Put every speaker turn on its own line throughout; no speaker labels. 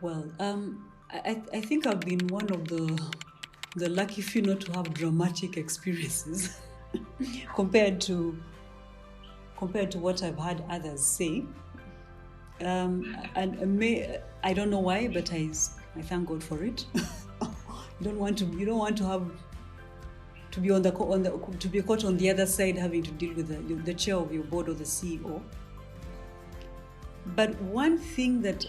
Well, I think I've been one of the lucky few not to have dramatic experiences compared to what I've had others say. I don't know why, but I thank God for it. You don't want to have to be to be caught on the other side having to deal with the chair of your board or the CEO. But one thing that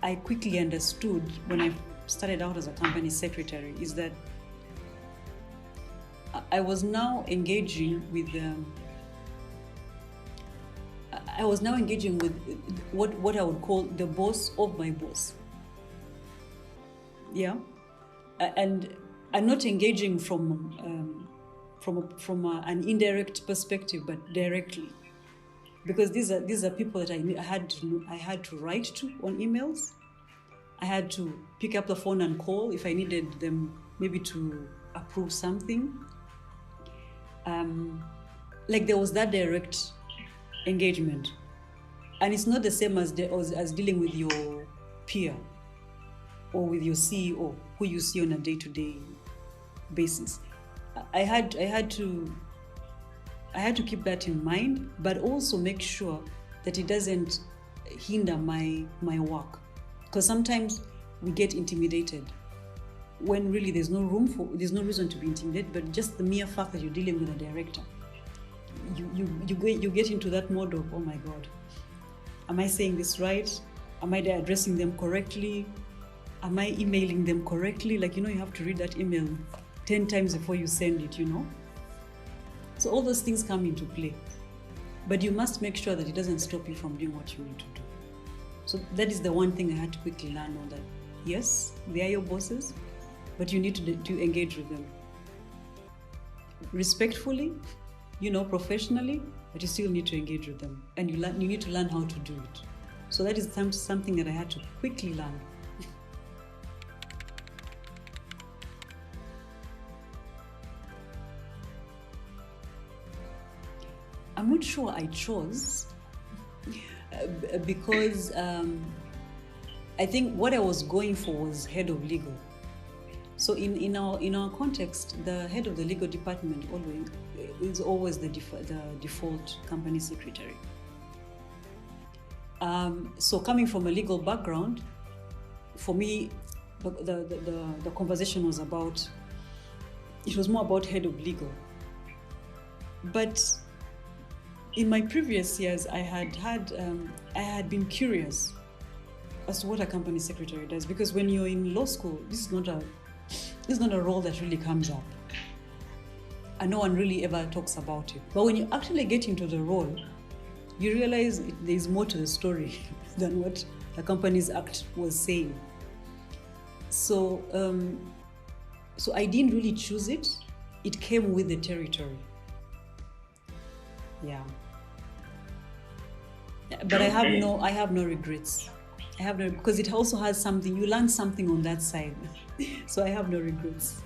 I quickly understood when I started out as a company secretary is that I was now engaging with what I would call the boss of my boss. Yeah, and I'm not engaging from an indirect perspective, but directly, because these are people that I had to write to on emails. I had to pick up the phone and call if I needed them, maybe to approve something. Like there was that direct engagement, and it's not the same as dealing with your peer or with your CEO who you see on a day-to-day basis. I had to keep that in mind, but also make sure that it doesn't hinder my work, because sometimes we get intimidated when really there's no reason to be intimidated, but just the mere fact that you're dealing with a director, you get into that mode of, oh my God, am I saying this right? Am I addressing them correctly? Am I emailing them correctly? Like, you have to read that email 10 times before you send it, So all those things come into play. But you must make sure that it doesn't stop you from doing what you need to do. So that is the one thing I had to quickly learn on that. Yes, they are your bosses, but you need to engage with them respectfully, professionally, but you still need to engage with them, and you need to learn how to do it. So that is something that I had to quickly learn. I'm not sure I chose because I think what I was going for was head of legal. So in our context, the head of the legal department is always the default company secretary. So coming from a legal background, for me, the conversation was more about head of legal. But in my previous years, I had been curious as to what a company secretary does, because when you're in law school, this is not a role that really comes up, and no one really ever talks about it. But when you actually get into the role, you realize there's more to the story than what the Companies Act was saying. So I didn't really choose it. It came with the territory. Yeah. But I have no regrets. Because it also has something, you learn something on that side. So I have no regrets.